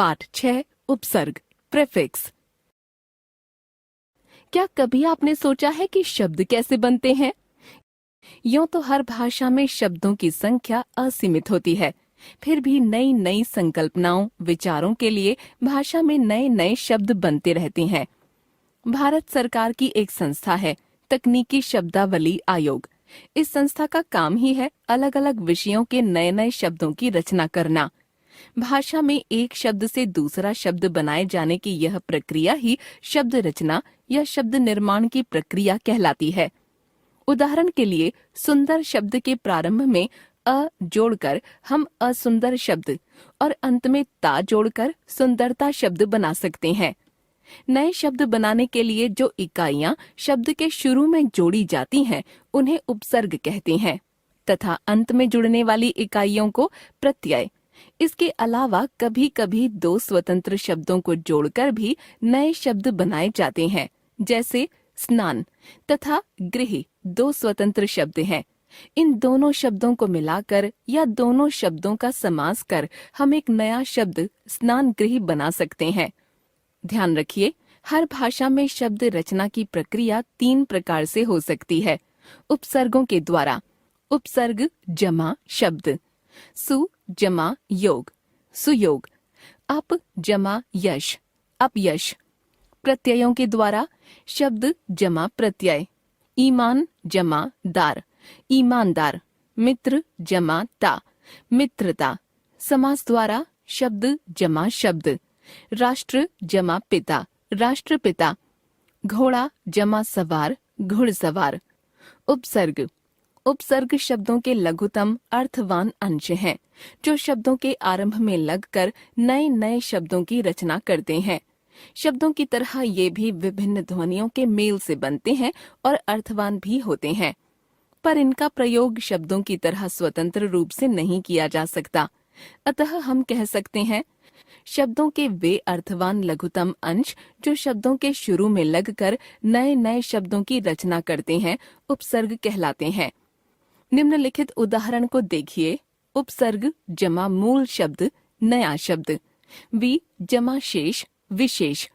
पाठ 6 उपसर्ग प्रेफिक्स। क्या कभी आपने सोचा है कि शब्द कैसे बनते हैं? यूं तो हर भाषा में शब्दों की संख्या असीमित होती है, फिर भी नई नई संकल्पनाओं, विचारों के लिए भाषा में नए नए शब्द बनते रहते हैं। भारत सरकार की एक संस्था है, तकनीकी शब्दावली आयोग। इस संस्था का काम ही है अलग अलग विषयों के नए नए शब्दों की रचना करना। भाषा में एक शब्द से दूसरा शब्द बनाए जाने की यह प्रक्रिया ही शब्द रचना या शब्द निर्माण की प्रक्रिया कहलाती है। उदाहरण के लिए, सुंदर शब्द के प्रारंभ में अ जोड़कर हम असुंदर शब्द और अंत में ता जोड़कर सुंदरता शब्द बना सकते हैं। नए शब्द बनाने के लिए जो इकाइयां शब्द के शुरू में जोड़ी जाती हैं, उन्हें उपसर्ग कहते हैं तथा अंत में जुड़ने वाली इकाइयों को प्रत्यय। इसके अलावा कभी कभी दो स्वतंत्र शब्दों को जोड़कर भी नए शब्द बनाए जाते हैं, जैसे स्नान तथा गृह दो स्वतंत्र शब्द हैं। इन दोनों शब्दों को मिलाकर या दोनों शब्दों का समास कर हम एक नया शब्द स्नान गृह बना सकते हैं। ध्यान रखिए, हर भाषा में शब्द रचना की प्रक्रिया 3 प्रकार से हो सकती है। उपसर्गों के द्वारा, उपसर्ग जमा शब्द, सु जमा योग सुयोग, अप जमा यश अपयश। प्रत्ययों के द्वारा, शब्द जमा प्रत्यय, ईमान जमा दार ईमानदार, मित्र जमा ता मित्रता। समास द्वारा, शब्द जमा शब्द, राष्ट्र जमा पिता राष्ट्रपिता, घोड़ा जमा सवार घुड़सवार। उपसर्ग, उपसर्ग शब्दों के लघुतम अर्थवान अंश हैं, जो शब्दों के आरंभ में लगकर नए नए शब्दों की रचना करते हैं। शब्दों की तरह ये भी विभिन्न ध्वनियों के मेल से बनते हैं और अर्थवान भी होते हैं, पर इनका प्रयोग शब्दों की तरह स्वतंत्र रूप से नहीं किया जा सकता। अतः हम कह सकते हैं, शब्दों के वे अर्थवान लघुतम अंश जो शब्दों के शुरू में लगकर नए नए शब्दों की रचना करते हैं, उपसर्ग कहलाते हैं। निम्नलिखित उदाहरण को देखिए। उपसर्ग जमा मूल शब्द नया शब्द, वि जमा शेष विशेष,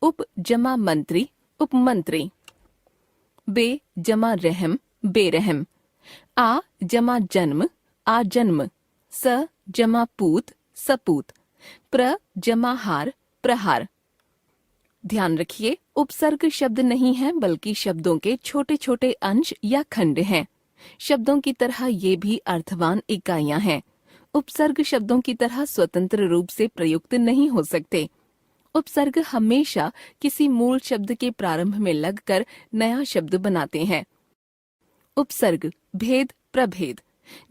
उप जमा मंत्री उपमंत्री, बे जमा रहम बेरहम, आ जमा जन्म आजन्म, स जमा पूत सपूत, प्र जमा हार प्रहार। ध्यान रखिए, उपसर्ग शब्द नहीं है बल्कि शब्दों के छोटे छोटे अंश या खंड हैं। शब्दों की तरह ये भी अर्थवान इकाइयां हैं। उपसर्ग शब्दों की तरह स्वतंत्र रूप से प्रयुक्त नहीं हो सकते। उपसर्ग हमेशा किसी मूल शब्द के प्रारंभ में लगकर नया शब्द बनाते हैं। उपसर्ग भेद प्रभेद।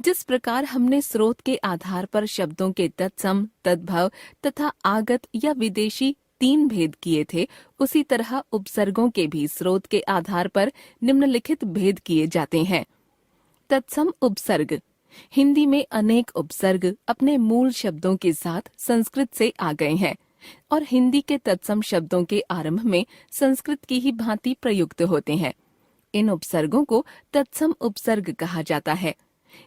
जिस प्रकार हमने स्रोत के आधार पर शब्दों के तत्सम, तद्भव तथा आगत या विदेशी 3 भेद किए थे, उसी तरह उपसर्गों के भी स्रोत के आधार पर निम्नलिखित भेद किए जाते हैं। तत्सम उपसर्ग। हिंदी में अनेक उपसर्ग अपने मूल शब्दों के साथ संस्कृत से आ गए हैं और हिंदी के तत्सम शब्दों के आरंभ में संस्कृत की ही भांति प्रयुक्त होते हैं। इन उपसर्गों को तत्सम उपसर्ग कहा जाता है।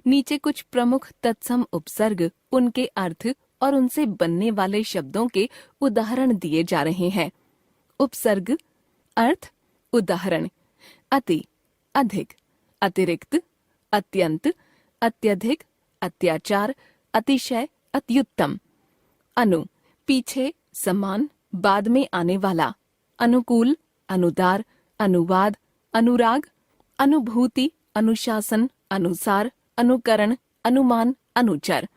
नीचे कुछ प्रमुख तत्सम उपसर्ग, उनके अर्थ और उनसे बनने वाले शब्दों के उदाहरण दिए जा रहे हैं। उपसर्ग अर्थ। उदाहरण: अति अधिक, अतिरिक्त, अत्यंत, अत्यधिक, अत्याचार, अतिशय, अत्युत्तम। अनु पीछे, समान, बाद में आने वाला, अनुकूल, अनुदार, अनुवाद, अनुराग, अनुभूति, अनुशासन, अनुसार, अनुकरण, अनुमान, अनुचर।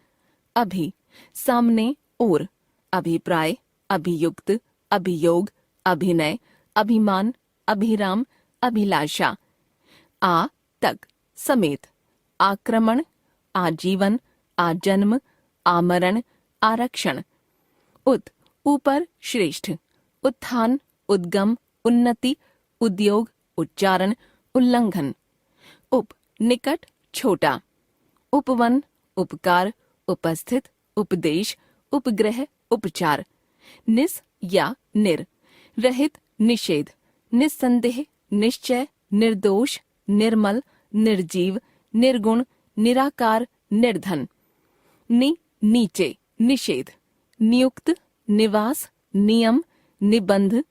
अभि सामने, ओर, अभिप्राय, अभियुक्त, अभियोग, अभिनय, अभिमान, अभिराम, अभिलाषा। आ तक समेत, आक्रमण, आजीवन, आजन्म, आमरण, आरक्षण। उत ऊपर, श्रेष्ठ, उत्थान, उद्गम, उन्नति, उद्योग, उच्चारण, उल्लंघन। उप निकट, छोटा। उपवन, उपकार, उपस्थित, उपदेश, उपग्रह, उपचार। निस या निर रहित, निषेध, निस्संदेह, निश्चय, निर्दोष, निर्मल, निर्जीव, निर्गुण, निराकार, निर्धन। नि नीचे, निषेध, नियुक्त, निवास, नियम, निबंध।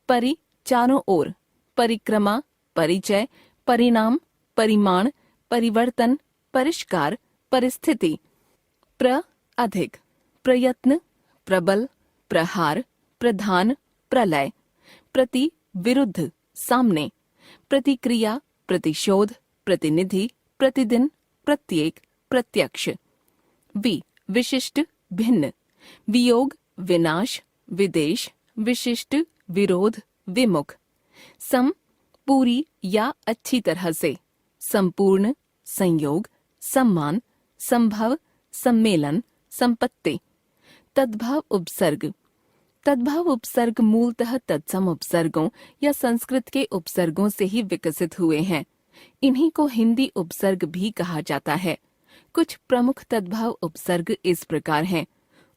परि चारों ओर, परिक्रमा, परिचय, परिणाम, परिमाण, परिवर्तन, परिष्कार, परिस्थिति। प्र अधिक, प्रयत्न, प्रबल, प्रहार, प्रधान, प्रलय। प्रति विरुद्ध, सामने। प्रतिक्रिया, प्रतिशोध, प्रतिनिधि, प्रतिदिन, प्रत्येक, प्रत्यक्ष। वि विशिष्ट, भिन्न। वियोग, विनाश, विदेश, विशिष्ट, विरोध, विमुख। सम पूरी या अच्छी तरह से, संपूर्ण, संयोग, सम्मान, संभव, सम्मेलन, संपत्ति। तद्भव उपसर्ग। तद्भव उपसर्ग मूलतः तत्सम उपसर्गों या संस्कृत के उपसर्गों से ही विकसित हुए हैं। इन्हीं को हिंदी उपसर्ग भी कहा जाता है। कुछ प्रमुख तद्भव उपसर्ग इस प्रकार हैं।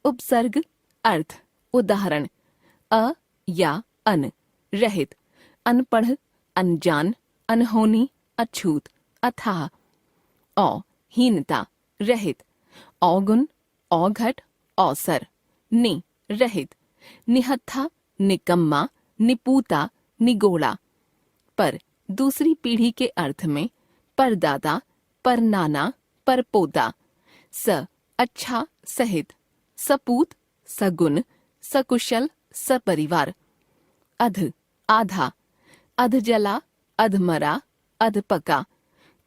उपसर्ग अर्थ, उदाहरण अ या अन, रहित, अनपढ़, अनजान, अनहोनी, अछूत, अथाह। औ हीनता, रहित, औगुण, औघट, औसर। नि रहित, निहत्था, निकम्मा, निपूता, निगोड़ा। पर दूसरी पीढ़ी के अर्थ में परदादा, परनाना, परपोता। स अच्छा, सहित, सपूत, सगुन, सकुशल, सपरिवार। अध आधा, अधजला, अधमरा, अधपका।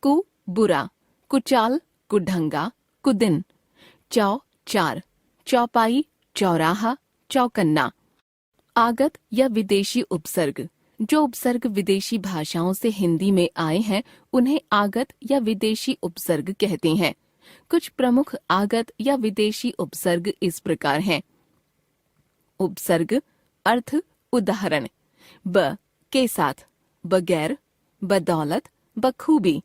कु बुरा, कुचाल, कुढंगा, कुदिन। चौ चार, चौपाई, चौराहा, चौकन्ना। आगत या विदेशी उपसर्ग। जो उपसर्ग विदेशी भाषाओं से हिंदी में आए हैं उन्हें आगत या विदेशी उपसर्ग कहते हैं। कुछ प्रमुख आगत या विदेशी उपसर्ग इस प्रकार हैं। उपसर्ग अर्थ, उदाहरण ब के साथ, बगैर, बदौलत, बखूबी।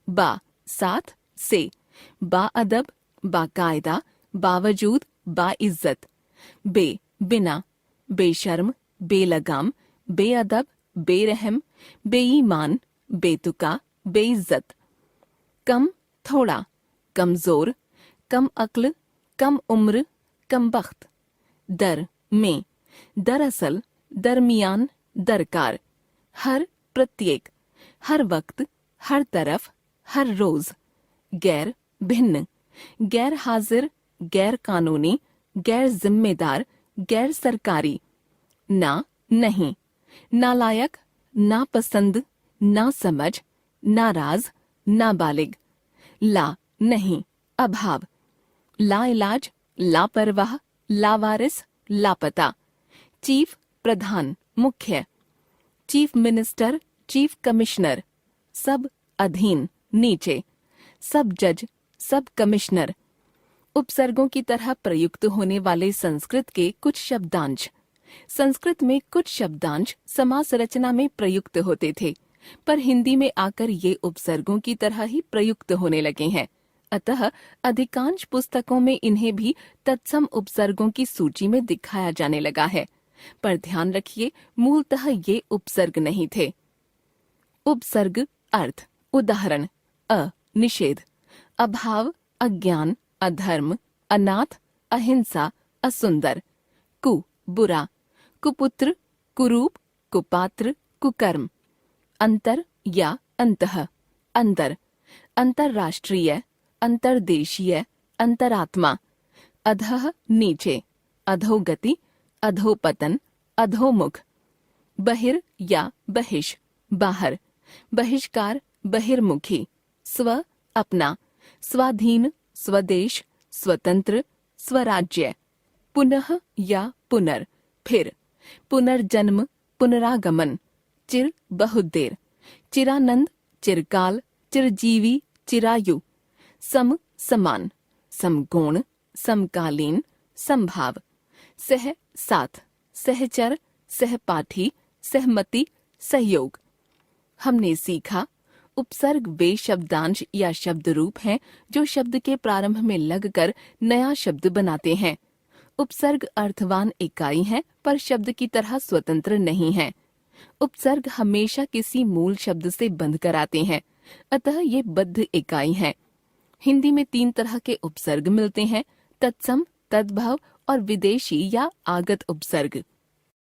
बा साथ, से, बाअदब, बाकायदा, बावजूद, बाइज्जत। बे बिना, बेशर्म, बेलगाम, बेअदब, बेरहम, बेईमान, बेतुका, बेइज्जत। कम थोड़ा, कमजोर, कम अक्ल, कम उम्र, कम बख्त। दर में, दरअसल, दरमियान, दरकार। हर प्रत्येक, हर वक्त, हर तरफ, हर रोज। गैर भिन्न, गैर हाजिर, गैर कानूनी, गैर जिम्मेदार, गैर सरकारी। ना नहीं, नालायक, नापसंद, नासमझ, नाराज, नाबालिग। ला नहीं, अभाव। लाइलाज, लापरवाह, लावारिस, लापता। चीफ प्रधान, मुख्य। Chief minister, chief commissioner. सब अधीन, नीचे। सब जज, सब कमिश्नर। उपसर्गों की तरह प्रयुक्त होने वाले संस्कृत के कुछ शब्दांश। संस्कृत में कुछ शब्दांश समास रचना में प्रयुक्त होते थे, पर हिंदी में आकर ये उपसर्गों की तरह ही प्रयुक्त होने लगे हैं। अतः अधिकांश पुस्तकों में इन्हें भी तत्सम उपसर्गों की सूची में दिखाया जाने लगा है। पर ध्यान रखिए, मूलतः ये उपसर्ग नहीं थे। उपसर्ग अर्थ, उदाहरण अ निषेध, अभाव, अज्ञान, अधर्म, अनाथ, अहिंसा, असुंदर। कु बुरा, कुपुत्र, कुरूप, कुपात्र, कुकर्म। अंतर या अंतः, अंदर, अंतरराष्ट्रीय, अंतर्देशीय, अंतरात्मा। अधः नीचे, अधोगति, अधोपतन, अधोमुख। बहिर या बहिष, बाहर, बहिष्कार, बहिर्मुखी। स्व अपना, स्वाधीन, स्वदेश, स्वतंत्र, स्वराज्य। पुनः या पुनर, फिर, पुनर्जन्म, पुनरागमन। चिर बहुत देर, चिरानंद, चिरकाल, चिरजीवी, चिरायु। सम समान, समगुण, समकालीन, संभाव। सह साथ, सहचर, सहपाठी, सहमति, सहयोग। हमने सीखा, उपसर्ग वे शब्दांश या शब्द रूप हैं जो शब्द के प्रारंभ में लगकर नया शब्द बनाते हैं। उपसर्ग अर्थवान इकाई है, पर शब्द की तरह स्वतंत्र नहीं है। उपसर्ग हमेशा किसी मूल शब्द से बंध कर आते हैं, अतः ये बद्ध इकाई है। हिंदी में 3 तरह के उपसर्ग मिलते हैं: तत्सम, तद्भव और विदेशी या आगत उपसर्ग।